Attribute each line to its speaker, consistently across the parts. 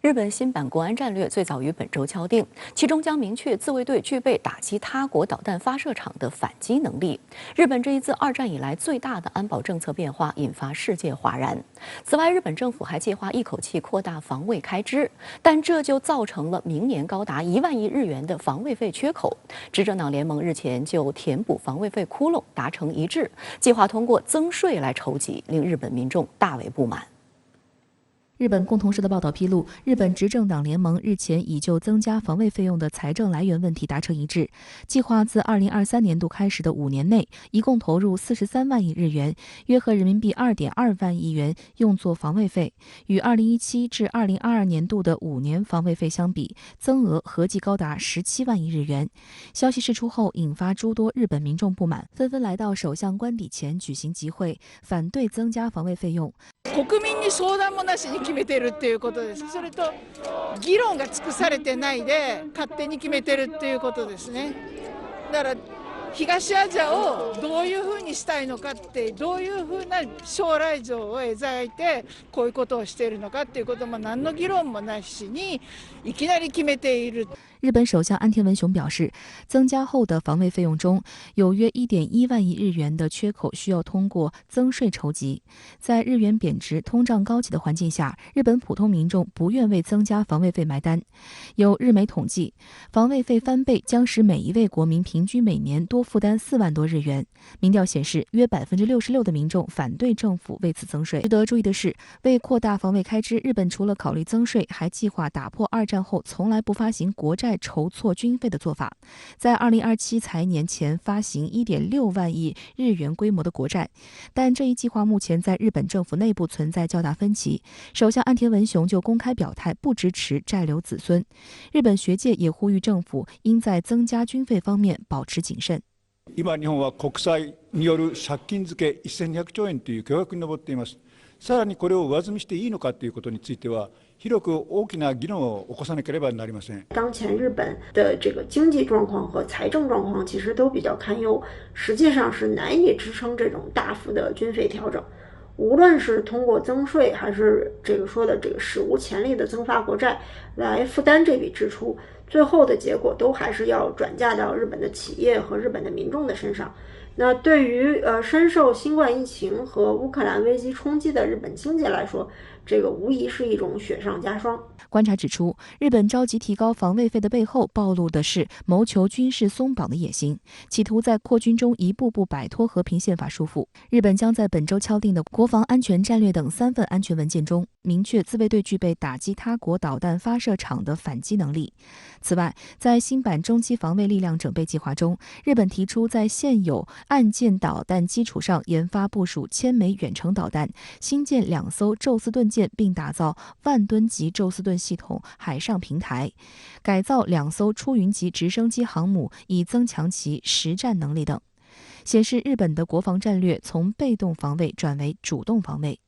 Speaker 1: 日本新版国安战略最早于本周敲定，其中将明确自卫队具备打击他国导弹发射场的反击能力。日本这一自二战以来最大的安保政策变化，引发世界哗然。此外，日本政府还计划一口气扩大防卫开支，但这就造成了明年高达1万亿日元的防卫费缺口。执政党联盟日前就填补防卫费窟窿达成一致，计划通过增税来筹集，令日本民众大为不满。
Speaker 2: 日本共同社的报道披露，日本执政党联盟日前已就增加防卫费用的财政来源问题达成一致，计划自2023年度开始的5年内，一共投入43万亿日元，约合人民币2.2万亿元用作防卫费，与2017至2022年度的5年防卫费相比，增额合计高达17万亿日元。消息释出后，引发诸多日本民众不满，纷纷来到首相官邸前举行集会，反对增加防卫费用。
Speaker 3: 国民に相談もなしに決めてるっていうことです。それと議論が尽くされてないで勝手に決めてるっていうことですね。だから東アジアをどういうふうにしたいのかって、どういうふうな将来像を描いてこういうことをしているのかっていうことも何の議論もなしにいきなり決めている。
Speaker 2: 日本首相安田文雄表示，增加后的防卫费用中有约1.1万亿日元的缺口需要通过增税筹集。在日元贬值、通胀高企的环境下，日本普通民众不愿为增加防卫费买单。有日媒统计，防卫费翻倍将使每一位国民平均每年多负担4万多日元。民调显示，约66%的民众反对政府为此增税。值得注意的是，为扩大防卫开支，日本除了考虑增税，还计划打破二战后从来不发行国债筹措军费的做法，在2027财年前发行1.6万亿日元规模的国债，但这一计划目前在日本政府内部存在较大分歧。首相安田文雄就公开表态不支持债留子孙。日本学界也呼吁政府应在增加军费方面保持谨慎。
Speaker 4: 今日本は国債による借金付け1200兆円という巨額に上っています。さらにこれを上積みしていいのかということについては広く大きな議論を起こさなければなりません。
Speaker 5: 当前日本的这个经济状况和财政状况其实都比较堪忧，实际上是难以支撑这种大幅的军费调整。无论是通过增税，还是这个史无前例的增发国债来负担这笔支出，最后的结果都还是要转嫁到日本的企业和日本的民众的身上。那对于深受新冠疫情和乌克兰危机冲击的日本经济来说，这个无疑是一种雪上加霜。
Speaker 2: 观察指出，日本着急提高防卫费的背后，暴露的是谋求军事松绑的野心，企图在扩军中一步步摆脱和平宪法束缚。日本将在本周敲定的国防安全战略等3份安全文件中，明确自卫队具备打击他国导弹发射场的反击能力。此外，在新版中期防卫力量整备计划中，日本提出在现有岸舰导弹基础上研发部署1000枚远程导弹，新建2艘宙斯盾舰，并打造10000吨级宙斯盾系统海上平台，改造2艘出云级直升机航母，以增强其实战能力等，显示日本的国防战略从被动防卫转为主动防卫。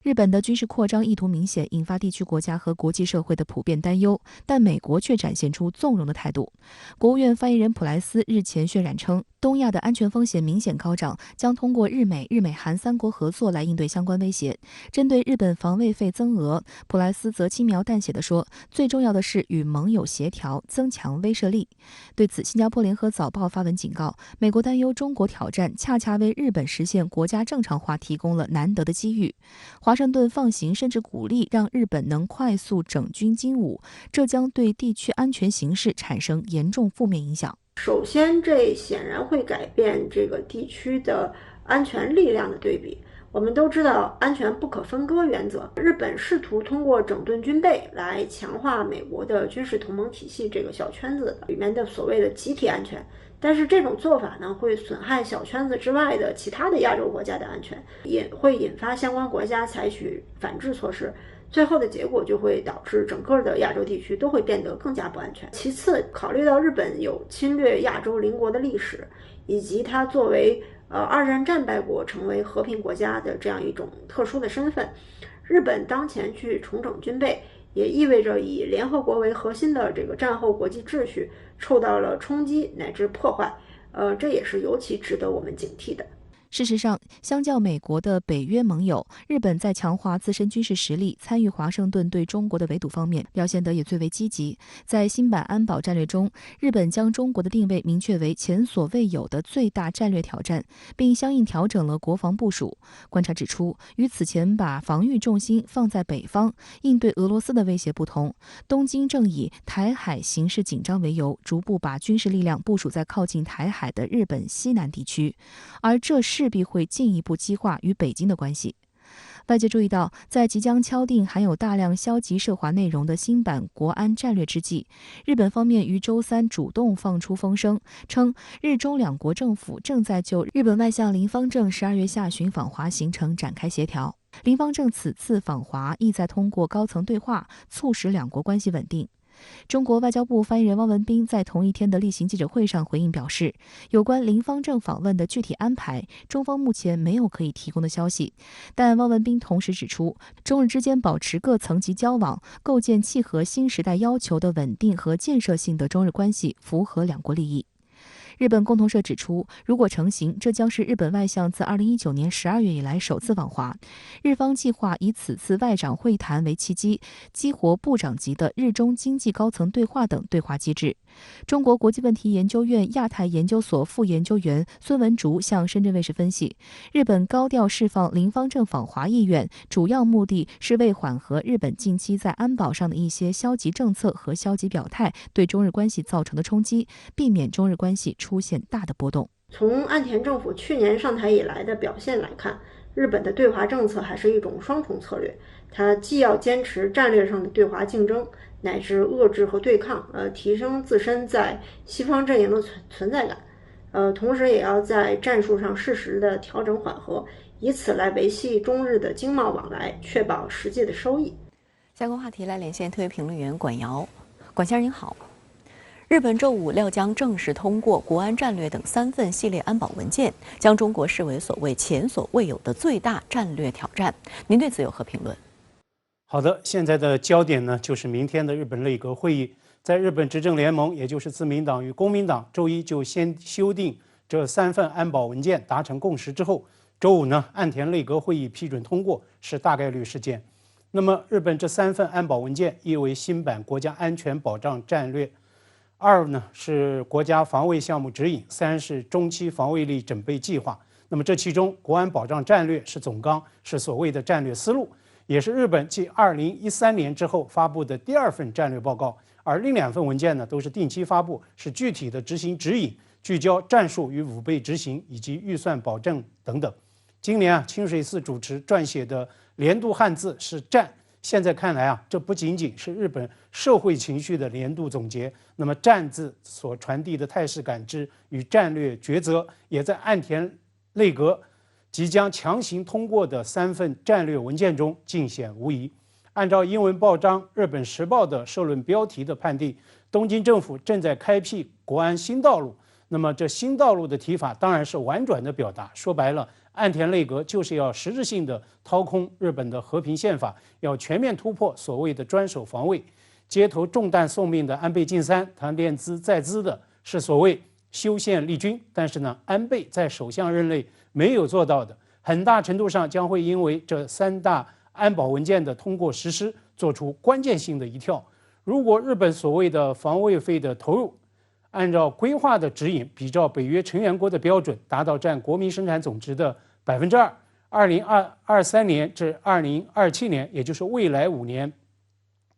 Speaker 2: 日本的军事扩张意图明显，引发地区国家和国际社会的普遍担忧，但美国却展现出纵容的态度。国务院发言人普莱斯日前渲染称，东亚的安全风险明显高涨，将通过日美韩3国合作来应对相关威胁。针对日本防卫费增额，普莱斯则轻描淡写地说，最重要的是与盟友协调，增强威慑力。对此，新加坡联合早报发文警告，美国担忧中国挑战恰恰为日本实现国家正常化提供了难得的机遇。华盛顿放行甚至鼓励让日本能快速整军经武，这将对地区安全形势产生严重负面影响。
Speaker 5: 首先，这显然会改变这个地区的安全力量的对比。我们都知道安全不可分割原则，日本试图通过整顿军备来强化美国的军事同盟体系这个小圈子里面的所谓的集体安全，但是这种做法呢，会损害小圈子之外的其他的亚洲国家的安全，也会引发相关国家采取反制措施，最后的结果就会导致整个的亚洲地区都会变得更加不安全。其次，考虑到日本有侵略亚洲邻国的历史，以及它作为二战战败国成为和平国家的这样一种特殊的身份，日本当前去重整军备，也意味着以联合国为核心的这个战后国际秩序受到了冲击乃至破坏，这也是尤其值得我们警惕的。
Speaker 2: 事实上，相较美国的北约盟友，日本在强化自身军事实力、参与华盛顿对中国的围堵方面表现得也最为积极。在新版安保战略中，日本将中国的定位明确为前所未有的最大战略挑战，并相应调整了国防部署。观察指出，与此前把防御重心放在北方，应对俄罗斯的威胁不同，东京正以台海形势紧张为由，逐步把军事力量部署在靠近台海的日本西南地区，而这势必会进一步激化与北京的关系。外界注意到，在即将敲定含有大量消极涉华内容的新版国安战略之际，日本方面于周三主动放出风声，称日中两国政府正在就日本外相林芳正12月下旬访华行程展开协调。林芳正此次访华意在通过高层对话促使两国关系稳定。中国外交部发言人汪文斌在同一天的例行记者会上回应表示，有关林芳正访问的具体安排，中方目前没有可以提供的消息。但汪文斌同时指出，中日之间保持各层级交往，构建契合新时代要求的稳定和建设性的中日关系，符合两国利益。日本共同社指出，如果成行，这将是日本外相自2019年12月以来首次访华。日方计划以此次外长会谈为契机，激活部长级的日中经济高层对话等对话机制。中国国际问题研究院亚太研究所副研究员孙文竹向深圳卫视分析，日本高调释放林芳正访华意愿，主要目的是为缓和日本近期在安保上的一些消极政策和消极表态对中日关系造成的冲击，避免中日关系出现大的波动。
Speaker 5: 从岸田政府去年上台以来的表现来看，日本的对华政策还是一种双重策略，它既要坚持战略上的对华竞争，乃至遏制和对抗，提升自身在西方阵营的存在感，同时也要在战术上适时的调整缓和，以此来维系中日的经贸往来，确保实际的收益。
Speaker 1: 下个话题来连线特约评论员管瑶，管先生您好。日本周五料将正式通过国安战略等3份系列安保文件，将中国视为所谓前所未有的最大战略挑战。您对此有何评论？
Speaker 6: 好的，现在的焦点呢，就是明天的日本内阁会议。在日本执政联盟，也就是自民党与公民党，周一就先修订这3份安保文件达成共识之后，周五呢，岸田内阁会议批准通过，是大概率事件。那么，日本这3份安保文件，一为新版国家安全保障战略，2呢是国家防卫项目指引，3是中期防卫力整备计划。那么这其中，国安保障战略是总纲，是所谓的战略思路，也是日本继2013年之后发布的第2份战略报告。而另2份文件呢，都是定期发布，是具体的执行指引，聚焦战术与武备执行以及预算保证等等。今年清水寺主持撰写的年度汉字是战。现在看来这不仅仅是日本社会情绪的年度总结，那么战字所传递的态势感知与战略抉择，也在岸田内阁即将强行通过的3份战略文件中尽显无疑。按照英文报章《日本时报》的社论标题的判定，东京政府正在开辟国安新道路。那么这新道路的提法当然是婉转的表达，说白了，岸田内阁就是要实质性的掏空日本的和平宪法，要全面突破所谓的专守防卫。街头中弹送命的安倍晋三，他念兹在兹的是所谓修宪立军，但是呢，安倍在首相任内没有做到的，很大程度上将会因为这3大安保文件的通过实施，做出关键性的一跳。如果日本所谓的防卫费的投入，按照规划的指引，比照北约成员国的标准，达到占国民生产总值的2%，2023年至2027年，也就是未来5年，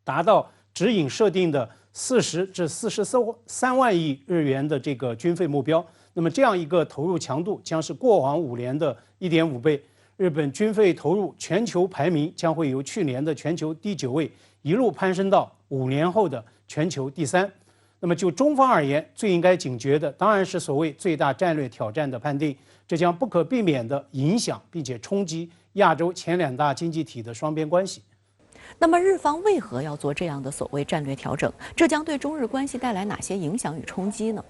Speaker 6: 达到指引设定的40至43万亿日元的这个军费目标。那么这样一个投入强度将是过往5年的1.5倍。日本军费投入全球排名将会由去年的全球第9位一路攀升到5年后的全球第3。那么就中方而言，最应该警觉的当然是所谓最大战略挑战的判定，这将不可避免地影响并且冲击亚洲前2大经济体的双边关系。
Speaker 1: 那么日方为何要做这样的所谓战略调整？这将对中日关系带来哪些影响与冲击呢？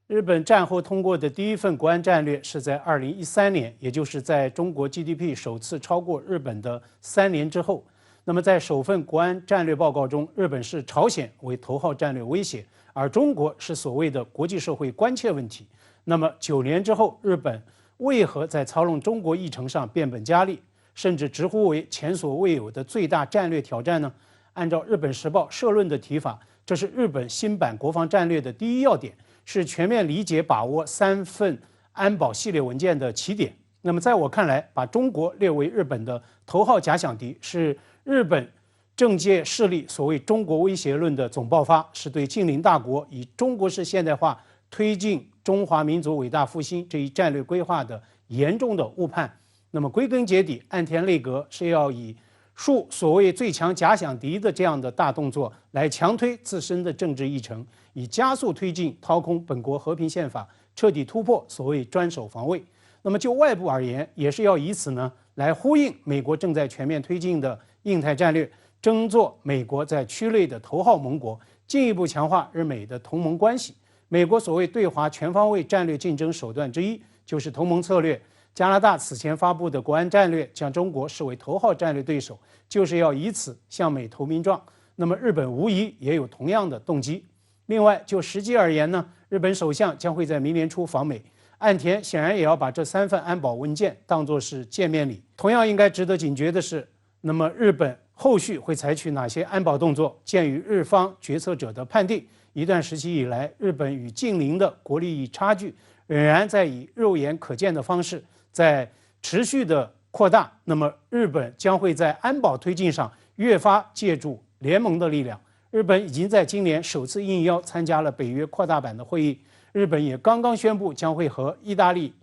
Speaker 6: 日本战后通过的第1份国安战略是在2013年，也就是在中国 GDP 首次超过日本的3年之后。那么在首份国安战略报告中，日本视朝鲜为头号战略威胁，而中国是所谓的国际社会关切问题。那么9年之后，日本为何在操弄中国议程上变本加厉，甚至直呼为前所未有的最大战略挑战呢？按照日本时报社论的提法，这是日本新版国防战略的第一要点，是全面理解把握3份安保系列文件的起点。那么在我看来，把中国列为日本的头号假想敌，是日本政界势力所谓中国威胁论的总爆发，是对近邻大国以中国式现代化推进中华民族伟大复兴这一战略规划的严重的误判。那么归根结底，岸田内阁是要以树所谓最强假想敌的这样的大动作，来强推自身的政治议程，以加速推进掏空本国和平宪法，彻底突破所谓专守防卫。那么就外部而言，也是要以此呢来呼应美国正在全面推进的印太战略，争做美国在区内的头号盟国，进一步强化日美的同盟关系。美国所谓对华全方位战略竞争手段之一就是同盟策略。加拿大此前发布的国安战略将中国视为头号战略对手，就是要以此向美投名状。那么日本无疑也有同样的动机。另外，就实际而言呢，日本首相将会在明年初访美，岸田显然也要把这3份安保文件当作是见面礼。同样应该值得警觉的是，那么日本后续会采取哪些安保动作？鉴于日方决策者的判定，一段时期以来，日本与近邻的国利益差距仍然在以肉眼可见的方式在持续的扩大。那么日本将会在安保推进上越发借助联盟的力量。日本已经在今年首次应邀参加了北约扩大版的会议，日本也刚刚宣布将会和意大利、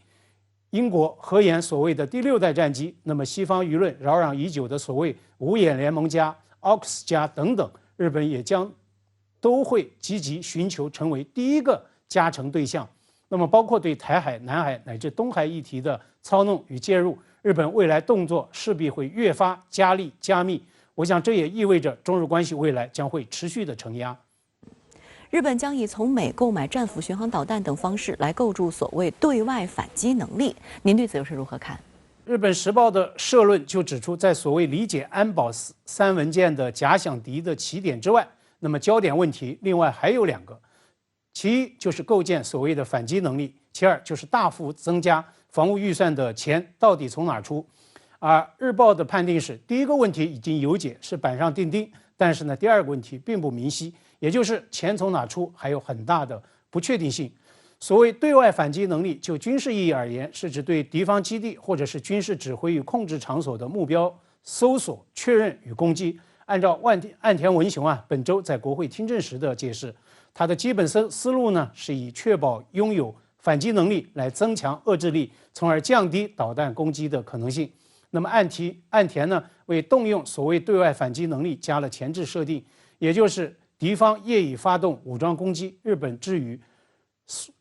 Speaker 6: 英国合研所谓的第6代战机。那么西方舆论扰攘已久的所谓五眼联盟加、AUKUS 加等等，日本也都会积极寻求成为第一个加成对象。那么包括对台海、南海乃至东海议题的操弄与介入，日本未来动作势必会越发加力加密。我想这也意味着中日关系未来将会持续的承压。
Speaker 1: 日本将以从美购买战斧巡航导弹等方式来构筑所谓对外反击能力。您对此又是如何看？
Speaker 6: 日本时报的社论就指出，在所谓理解安保3文件的假想敌的起点之外，那么焦点问题另外还有2个。其一就是构建所谓的反击能力，其二就是大幅增加防务预算的钱到底从哪出。而日报的判定是，第一个问题已经有解，是板上钉钉，但是呢，第二个问题并不明晰，也就是钱从哪出还有很大的不确定性。所谓对外反击能力，就军事意义而言，是指对敌方基地或者是军事指挥与控制场所的目标搜索、确认与攻击。按照岸田文雄本周在国会听证时的解释，他的基本思路呢，是以确保拥有反击能力来增强遏制力，从而降低导弹攻击的可能性。那么岸田呢，为动用所谓对外反击能力加了前置设定，也就是敌方业已发动武装攻击，日本置于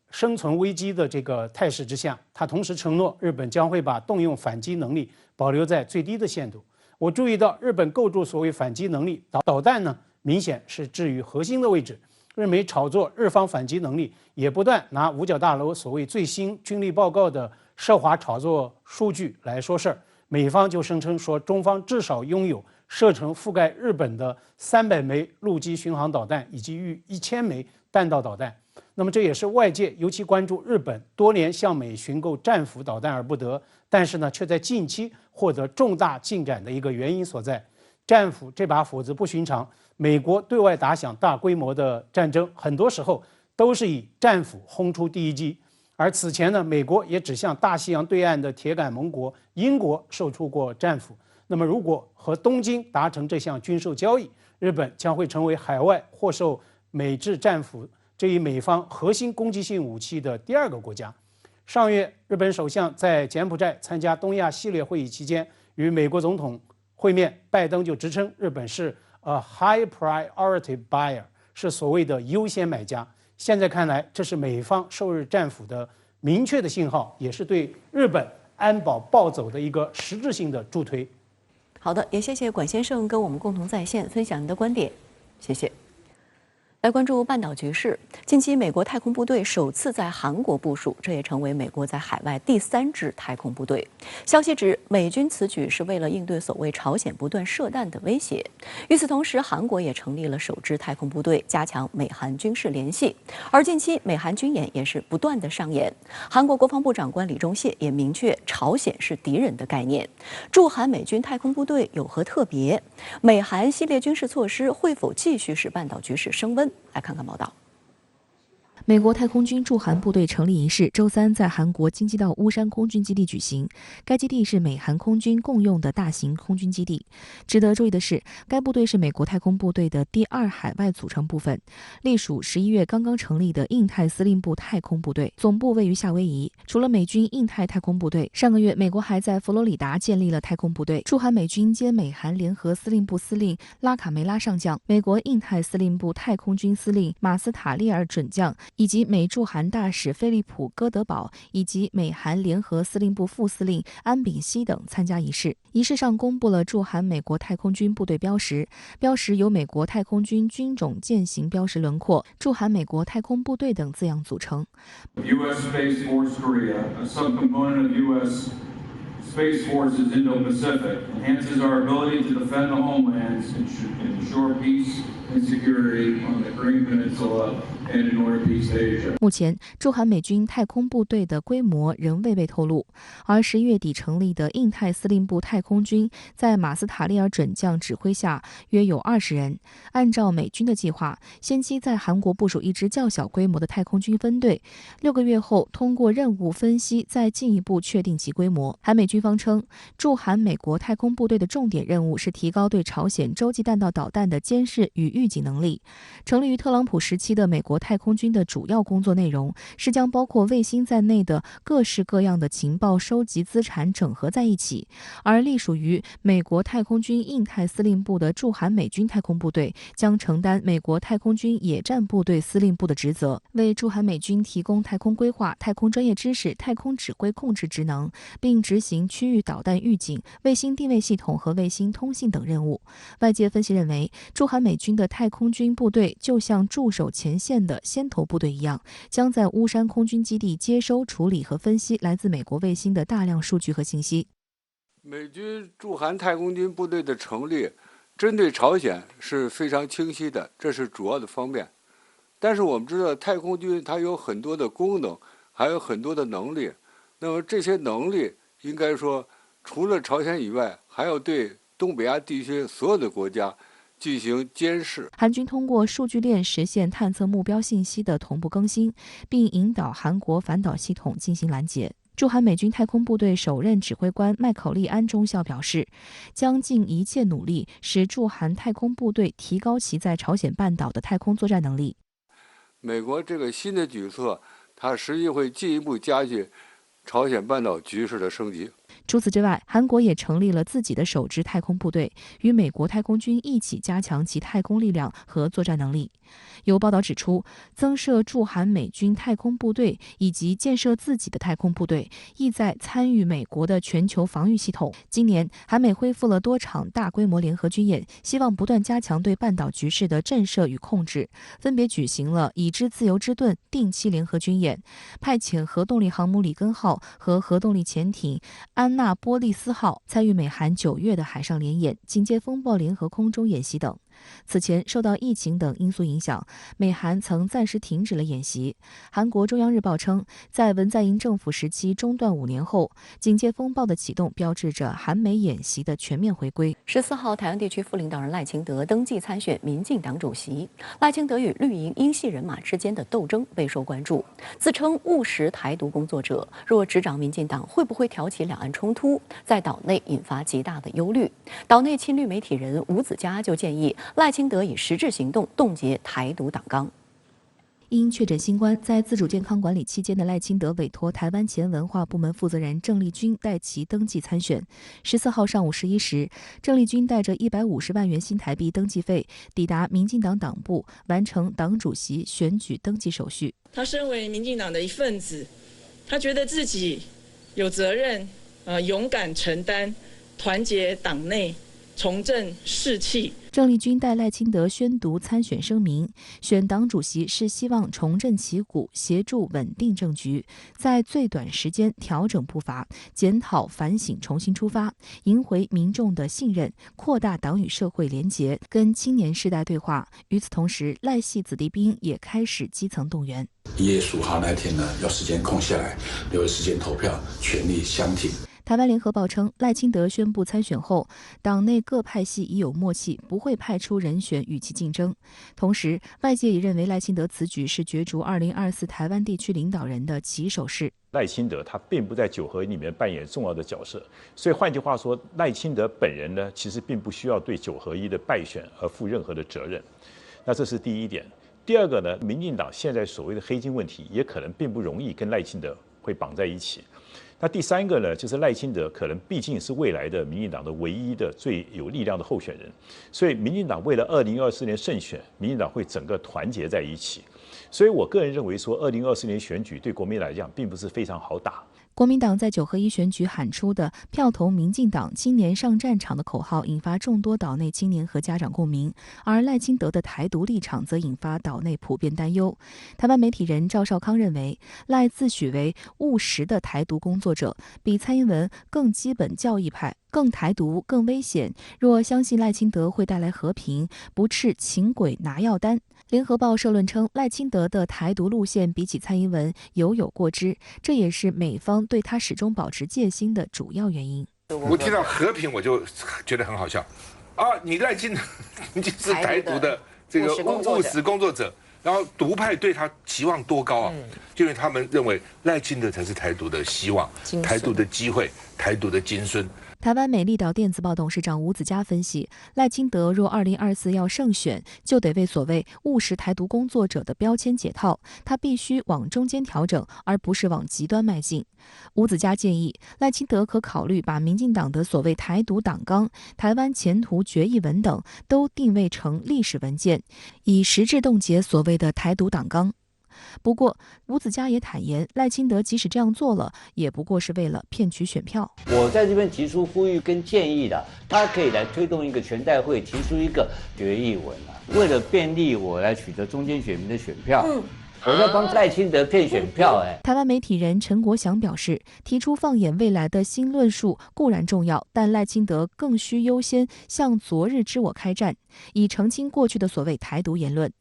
Speaker 6: 生存危机的这个态势之下，他同时承诺日本将会把动用反击能力保留在最低的限度。我注意到日本构筑所谓反击能力，导弹呢明显是置于核心的位置。日媒炒作日方反击能力，也不断拿五角大楼所谓最新军力报告的涉华炒作数据来说事儿。美方就声称说，中方至少拥有射程覆盖日本的300枚陆基巡航导弹以及逾1000枚弹道导弹。那么这也是外界尤其关注日本多年向美寻购战斧导弹而不得，但是呢却在近期获得重大进展的一个原因所在。战斧这把斧子不寻常，美国对外打响大规模的战争，很多时候都是以战斧轰出第一击。而此前呢，美国也只向大西洋对岸的铁杆盟国英国售出过战斧。那么，如果和东京达成这项军售交易，日本将会成为海外获售美制战斧这一美方核心攻击性武器的第2个国家。上月，日本首相在柬埔寨参加东亚系列会议期间，与美国总统会面，拜登就直称日本是 a high priority buyer， 是所谓的优先买家。现在看来，这是美方售日战斧的明确的信号，也是对日本安保暴走的一个实质性的助推。
Speaker 1: 好的，也谢谢管先生跟我们共同在线分享您的观点，谢谢。来关注半岛局势。近期，美国太空部队首次在韩国部署，这也成为美国在海外第3支太空部队。消息指，美军此举是为了应对所谓朝鲜不断射弹的威胁。与此同时，韩国也成立了首支太空部队，加强美韩军事联系。而近期，美韩军演也是不断的上演。韩国国防部长官李钟燮也明确朝鲜是敌人的概念。驻韩美军太空部队有何特别？美韩系列军事措施会否继续使半岛局势升温？来看看报道。
Speaker 2: 美国太空军驻韩部队成立仪式周三在韩国京畿道乌山空军基地举行。该基地是美韩空军共用的大型空军基地。值得注意的是，该部队是美国太空部队的第2海外组成部分，隶属11月刚刚成立的印太司令部太空部队，总部位于夏威夷。除了美军印太太空部队，上个月美国还在佛罗里达建立了太空部队。驻韩美军兼美韩联合司令部司令拉卡梅拉上将、美国印太司令部太空军司令马斯塔利尔准将以及美驻韩大使菲利普·戈德堡以及美韩联合司令部副司令安炳熙等参加仪式。仪式上公布了驻韩美国太空军部队标识，标识由美国太空军军种舰型标识轮廓、驻韩美国太空部队等字样组成。
Speaker 7: U.S. Space Force Korea, a subcomponent of U.S. Space Forces Indo-Pacific, enhances our ability to defend the homelands and ensure peace and security on the Korean Peninsula and in Northeast Asia.
Speaker 2: 目前，驻韩美军太空部队的规模仍未被透露，而11月底成立的印太司令部太空军，在马斯塔利尔准将指挥下，约有20人。按照美军的计划，先期在韩国部署一支较小规模的太空军分队，6个月后通过任务分析，再进一步确定其规模。韩美军方称，驻韩美国太空部队的重点任务是提高对朝鲜洲际弹道导弹的监视与预警能力。成立于特朗普时期的美国太空军的主要工作内容是将包括卫星在内的各式各样的情报收集资产整合在一起，而隶属于美国太空军印太司令部的驻韩美军太空部队将承担美国太空军野战部队司令部的职责，为驻韩美军提供太空规划、太空专业知识、太空指挥控制职能，并执行区域导弹预警、卫星定位系统和卫星通信等任务。外界分析认为，驻韩美军的太空军部队就像驻守前线的先头部队一样，将在乌山空军基地接收、处理和分析来自美国卫星的大量数据和信息。
Speaker 8: 美军驻韩太空军部队的成立，针对朝鲜是非常清晰的，这是主要的方面。但是我们知道，太空军它有很多的功能，还有很多的能力。那么这些能力，应该说，除了朝鲜以外，还要对东北亚地区所有的国家进行监视。
Speaker 2: 韩军通过数据链实现探测目标信息的同步更新，并引导韩国反导系统进行拦截。驻韩美军太空部队首任指挥官麦考利安中校表示，将尽一切努力使驻韩太空部队提高其在朝鲜半岛的太空作战能力。
Speaker 8: 美国这个新的举措，它实际会进一步加剧朝鲜半岛局势的升级。
Speaker 2: 除此之外，韩国也成立了自己的首支太空部队，与美国太空军一起加强其太空力量和作战能力。有报道指出，增设驻韩美军太空部队以及建设自己的太空部队，意在参与美国的全球防御系统。今年，韩美恢复了多场大规模联合军演，希望不断加强对半岛局势的震慑与控制。分别举行了已知自由之盾定期联合军演，派遣核动力航母里根号和核动力潜艇安纳波利斯号参与美韩9月的海上联演、警戒风暴联合空中演习等。此前，受到疫情等因素影响，美韩曾暂时停止了演习。韩国中央日报称，在文在寅政府时期中断5年后，警戒风暴的启动标志着韩美演习的全面回归。
Speaker 1: 14号，台湾地区副领导人赖清德登记参选民进党主席。赖清德与绿营英系人马之间的斗争备受关注。自称务实台独工作者，若执掌民进党，会不会挑起两岸冲突，在岛内引发极大的忧虑。岛内亲绿媒体人吴子嘉就建议赖清德以实质行动冻结台独党纲。
Speaker 2: 因确诊新冠，在自主健康管理期间的赖清德委托台湾前文化部门负责人郑丽君代其登记参选。14号上午11时，郑丽君带着150万元新台币登记费抵达民进党党部，完成党主席选举登记手续。
Speaker 9: 他身为民进党的一份子，他觉得自己有责任，勇敢承担团结党内重振士气。
Speaker 2: 郑丽君代赖清德宣读参选声明，选党主席是希望重振旗鼓，协助稳定政局，在最短时间调整步伐，检讨反省，重新出发，赢回民众的信任，扩大党与社会连结，跟青年世代对话。与此同时，赖系子弟兵也开始基层动员。
Speaker 10: 1月15号那天呢，要时间空下来，留时间投票，全力相挺。
Speaker 2: 台湾联合报称，赖清德宣布参选后，党内各派系已有默契，不会派出人选与其竞争。同时，外界也认为赖清德此举是角逐2024台湾地区领导人的起手式。
Speaker 11: 赖清德他并不在9合一里面扮演重要的角色，所以换句话说，赖清德本人呢，其实并不需要对9合一的败选而负任何的责任。那这是第一点。第二个呢，民进党现在所谓的黑金问题，也可能并不容易跟赖清德会绑在一起。那第三个呢，就是赖清德可能毕竟是未来的民进党的唯一的最有力量的候选人，所以民进党为了2024年胜选，民进党会整个团结在一起。所以我个人认为说，2024年选举对国民来讲并不是非常好打。
Speaker 2: 国民党在9合一选举喊出的“票投民进党，青年上战场”的口号，引发众多岛内青年和家长共鸣，而赖清德的台独立场则引发岛内普遍担忧。台湾媒体人赵少康认为，赖自诩为务实的台独工作者，比蔡英文更基本教义派，更台独，更危险。若相信赖清德会带来和平，不斥请鬼拿药单。联合报社论称，赖清德的台独路线比起蔡英文有过之，这也是美方对他始终保持戒心的主要原因。
Speaker 12: 我听到和平我就觉得很好笑啊！你赖清德你就是台独的这个务实工作者，然后独派对他期望多高啊？就因为他们认为赖清德才是台独的希望、台独的机会、台独的金孙。
Speaker 2: 台湾美丽岛电子报董事长吴子嘉分析，赖清德若2024要胜选，就得为所谓务实台独工作者的标签解套，他必须往中间调整，而不是往极端迈进。吴子嘉建议，赖清德可考虑把民进党的所谓台独党纲、台湾前途决议文等都定位成历史文件，以实质冻结所谓的台独党纲。不过，吴子嘉也坦言，赖清德即使这样做了，也不过是为了骗取选票。
Speaker 13: 我在这边提出呼吁跟建议的，他可以来推动一个全代会提出一个决议文为了便利我来取得中间选民的选票。我在帮赖清德骗选票。
Speaker 2: 台湾媒体人陈国祥表示，提出放眼未来的新论述固然重要，但赖清德更需优先向昨日之我开战，以澄清过去的所谓台独言论，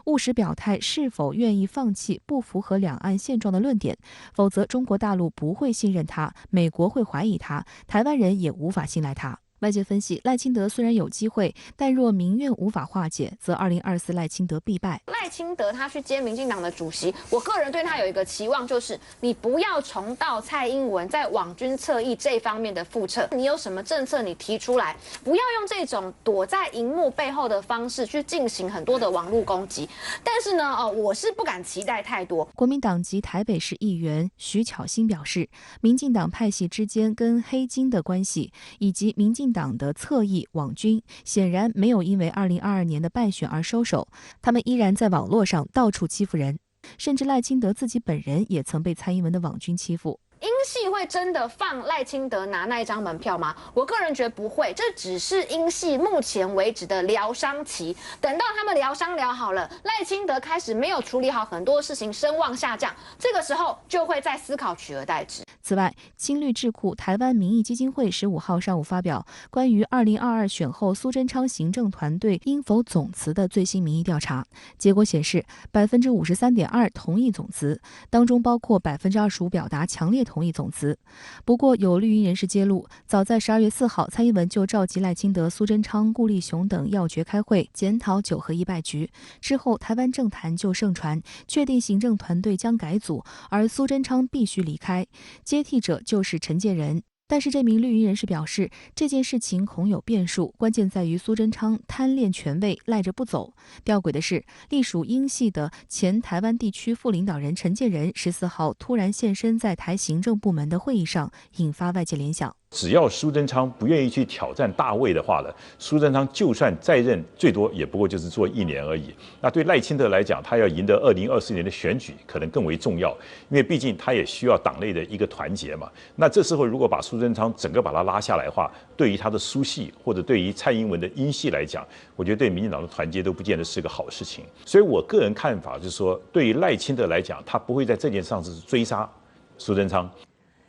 Speaker 2: 务实表态是否愿意放弃不符合两岸现状的论点，否则中国大陆不会信任他，美国会怀疑他，台湾人也无法信赖他。外界分析，赖清德虽然有机会，但若民怨无法化解，则2024赖清德必败。
Speaker 14: 赖清德他去接民进党的主席，我个人对他有一个期望，就是你不要重蹈蔡英文在网军侧翼这方面的覆辙。你有什么政策你提出来，不要用这种躲在荧幕背后的方式去进行很多的网络攻击。但是呢，我是不敢期待太多。
Speaker 2: 国民党籍台北市议员徐巧芯表示，民进党派系之间跟黑金的关系，以及民进党的侧翼网军显然没有因为2022年的败选而收手，他们依然在网络上到处欺负人，甚至赖清德自己本人也曾被蔡英文的网军欺负。
Speaker 14: 英系会真的放赖清德拿那一张门票吗？我个人觉得不会，这只是英系目前为止的疗伤期。等到他们疗伤疗好了，赖清德开始没有处理好很多事情，声望下降，这个时候就会再思考取而代之。
Speaker 2: 此外，青绿智库台湾民意基金会15号上午发表关于2022选后苏贞昌行政团队应否总辞的最新民意调查，结果显示 53.2% 同意总辞，当中包括 25% 表达强烈同意总辞。不过，有绿营人士揭露，早在12月4号，蔡英文就召集赖清德、苏贞昌、顾立雄等要诀开会，检讨9合1败局。之后，台湾政坛就盛传，确定行政团队将改组，而苏贞昌必须离开，接替者就是陈建仁。但是这名绿营人士表示，这件事情恐有变数，关键在于苏贞昌贪恋权位，赖着不走。吊诡的是，隶属英系的前台湾地区副领导人陈建仁14号突然现身在台行政部门的会议上，引发外界联想。
Speaker 11: 只要苏贞昌不愿意去挑战大位的话呢，苏贞昌就算再任，最多也不过就是做1年而已。那对赖清德来讲，他要赢得2024年的选举，可能更为重要，因为毕竟他也需要党内的一个团结嘛。那这时候如果把苏贞昌整个把他拉下来的话，对于他的苏系或者对于蔡英文的英系来讲，我觉得对民进党的团结都不见得是个好事情。所以我个人看法就是说，对于赖清德来讲，他不会在这件事上是追杀苏贞昌。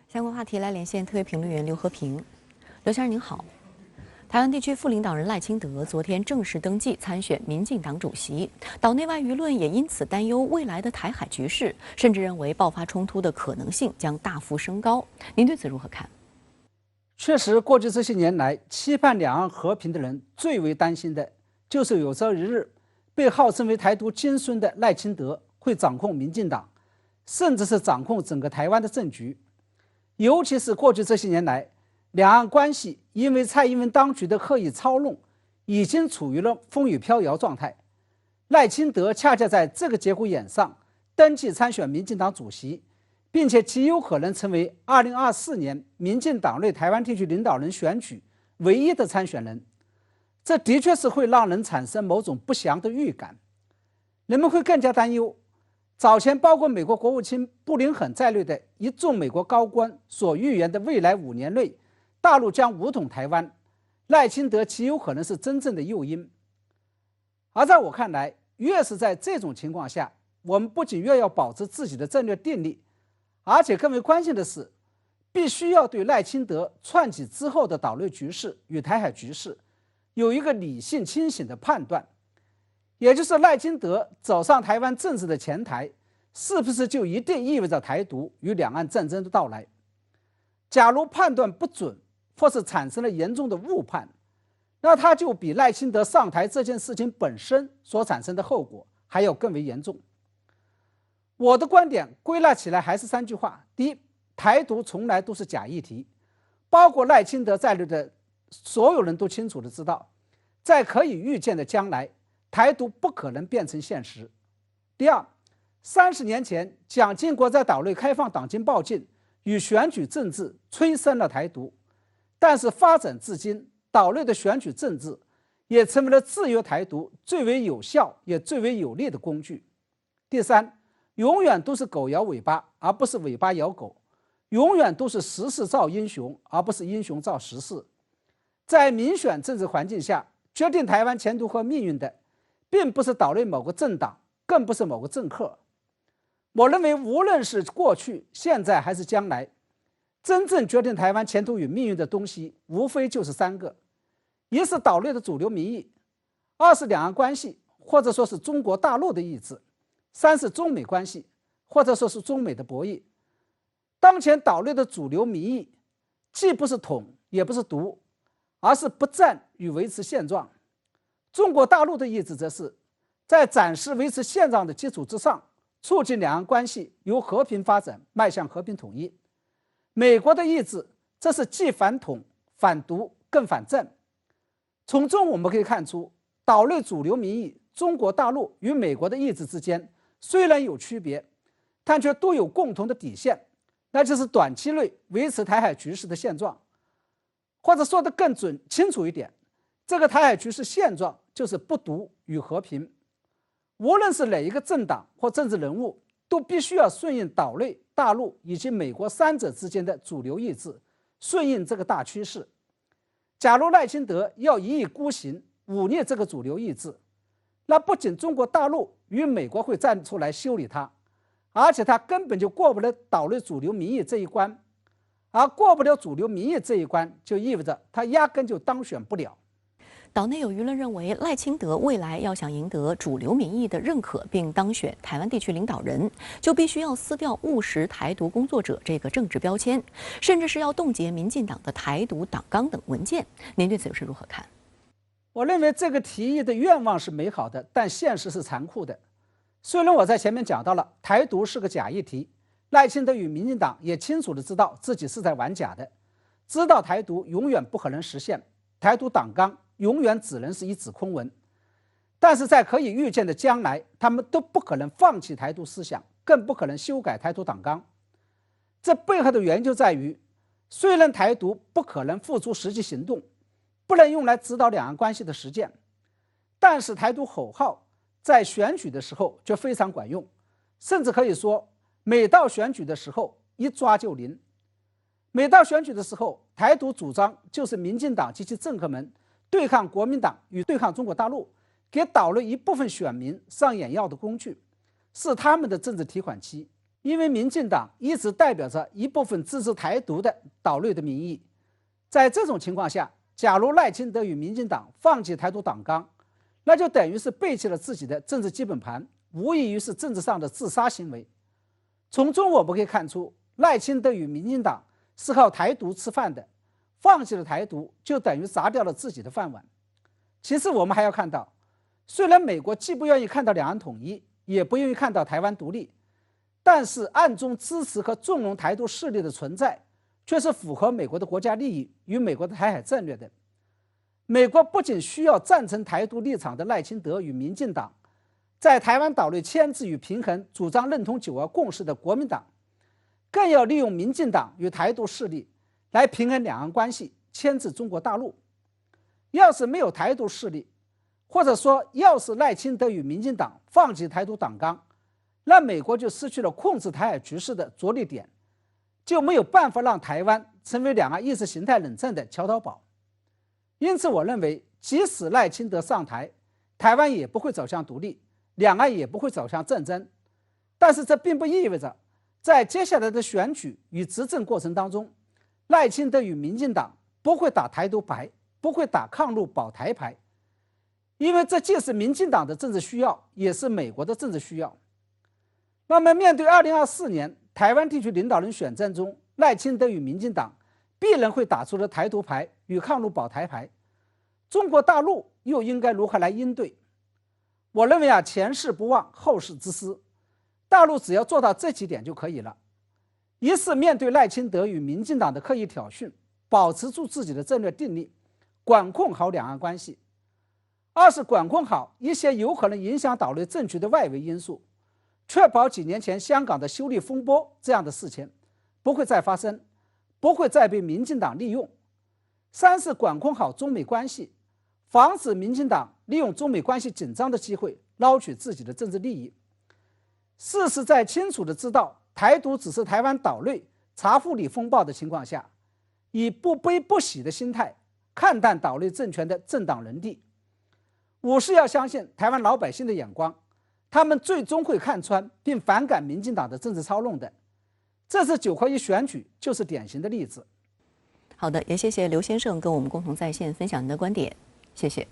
Speaker 1: 相关话题来连线特约评论员刘和平。刘先生您好，台湾地区副领导人赖清德昨天正式登记参选民进党主席，岛内外舆论也因此担忧未来的台海局势，甚至认为爆发冲突的可能性将大幅升高。您对此如何看？
Speaker 15: 确实，过去这些年来，期盼两岸和平的人最为担心的就是有朝一日被号称为台独金孙的赖清德会掌控民进党，甚至是掌控整个台湾的政局。尤其是过去这些年来，两岸关系因为蔡英文当局的刻意操弄，已经处于了风雨飘摇状态。赖清德恰恰在这个节骨眼上登记参选民进党主席，并且极有可能成为2024年民进党内台湾地区领导人选举唯一的参选人。这的确是会让人产生某种不祥的预感，人们会更加担忧早前包括美国国务卿布林肯在内的一众美国高官所预言的未来5年内大陆将武统台湾，赖清德极有可能是真正的诱因。而在我看来，越是在这种情况下，我们不仅越要保持自己的战略定力，而且更为关键的是，必须要对赖清德串起之后的岛内局势与台海局势有一个理性清醒的判断。也就是赖清德走上台湾政治的前台，是不是就一定意味着台独与两岸战争的到来？假如判断不准，或是产生了严重的误判，那他就比赖清德上台这件事情本身所产生的后果还要更为严重。我的观点归纳起来还是3句话：第一，台独从来都是假议题，包括赖清德在内的所有人都清楚地知道，在可以预见的将来，台独不可能变成现实。第二，30年前蒋经国在岛内开放党禁报禁与选举政治催生了台独，但是发展至今，岛内的选举政治也成为了制约台独最为有效也最为有力的工具。第三，永远都是狗摇尾巴，而不是尾巴摇狗，永远都是时势造英雄，而不是英雄造时势。在民选政治环境下，决定台湾前途和命运的并不是岛内某个政党，更不是某个政客。我认为无论是过去、现在还是将来，真正决定台湾前途与命运的东西无非就是3个：一是岛内的主流民意，2是两岸关系或者说是中国大陆的意志，3是中美关系或者说是中美的博弈。当前岛内的主流民意既不是统也不是独，而是不战与维持现状。中国大陆的意志则是在暂时维持现状的基础之上，促进两岸关系由和平发展迈向和平统一。美国的意志这是既反统反独更反战。从中我们可以看出，岛内主流民意中国大陆与美国的意志之间虽然有区别，但却都有共同的底线，那就是短期内维持台海局势的现状。或者说得更清楚一点，这个台海局势现状就是不独与和平。无论是哪一个政党或政治人物，都必须要顺应岛内、大陆以及美国3者之间的主流意志，顺应这个大趋势。假如赖清德要一意孤行，忤逆这个主流意志，那不仅中国大陆与美国会站出来修理他，而且他根本就过不了岛内主流民意这一关。而过不了主流民意这一关，就意味着他压根就当选不了。
Speaker 1: 岛内有舆论认为，赖清德未来要想赢得主流民意的认可并当选台湾地区领导人，就必须要撕掉务实台独工作者这个政治标签，甚至是要冻结民进党的台独党纲等文件。您对此又是如何看？
Speaker 15: 我认为这个提议的愿望是美好的，但现实是残酷的。虽然我在前面讲到了台独是个假议题，赖清德与民进党也清楚地知道自己是在玩假的，知道台独永远不可能实现，台独党纲永远只能是一纸空文。但是在可以预见的将来，他们都不可能放弃台独思想，更不可能修改台独党纲。这背后的原因就在于，虽然台独不可能付诸实际行动，不能用来指导两岸关系的实践，但是台独口号在选举的时候却非常管用，甚至可以说每到选举的时候一抓就灵。每到选举的时候，台独主张就是民进党及其政客们对抗国民党与对抗中国大陆，给岛内一部分选民上眼药的工具，是他们的政治提款机。因为民进党一直代表着一部分支持台独的岛内的民意，在这种情况下，假如赖清德与民进党放弃台独党纲，那就等于是背弃了自己的政治基本盘，无异于是政治上的自杀行为。从中我们可以看出，赖清德与民进党是靠台独吃饭的，放弃了台独就等于砸掉了自己的饭碗。其次我们还要看到，虽然美国既不愿意看到两岸统一，也不愿意看到台湾独立，但是暗中支持和纵容台独势力的存在，却是符合美国的国家利益与美国的台海战略的。美国不仅需要赞成台独立场的赖清德与民进党，在台湾岛内牵制与平衡主张认同九二共识的国民党，更要利用民进党与台独势力来平衡两岸关系，牵制中国大陆。要是没有台独势力，或者说要是赖清德与民进党放弃台独党纲，那美国就失去了控制台海局势的着力点，就没有办法让台湾成为两岸意识形态冷战的桥头堡。因此我认为，即使赖清德上台，台湾也不会走向独立，两岸也不会走向战争。但是这并不意味着在接下来的选举与执政过程当中，赖清德与民进党不会打台独牌，不会打抗陆保台牌，因为这既是民进党的政治需要，也是美国的政治需要。那么面对2024年台湾地区领导人选战中，赖清德与民进党必然会打出的台独牌与抗陆保台牌，中国大陆又应该如何来应对？我认为前事不忘后事之师，大陆只要做到这几点就可以了。一是面对赖清德与民进党的刻意挑衅，保持住自己的战略定力，管控好两岸关系；二是管控好一些有可能影响岛内政局的外围因素，确保几年前香港的修例风波这样的事情不会再发生，不会再被民进党利用；三是管控好中美关系，防止民进党利用中美关系紧张的机会捞取自己的政治利益；四是在清楚地知道台独只是台湾岛内查复里风暴的情况下，以不悲不喜的心态看淡岛内政权的政党轮替；五是要相信台湾老百姓的眼光，他们最终会看穿并反感民进党的政治操弄的。这次9合1选举就是典型的例子。
Speaker 1: 好的，也谢谢刘先生跟我们共同在线分享您的观点，谢谢。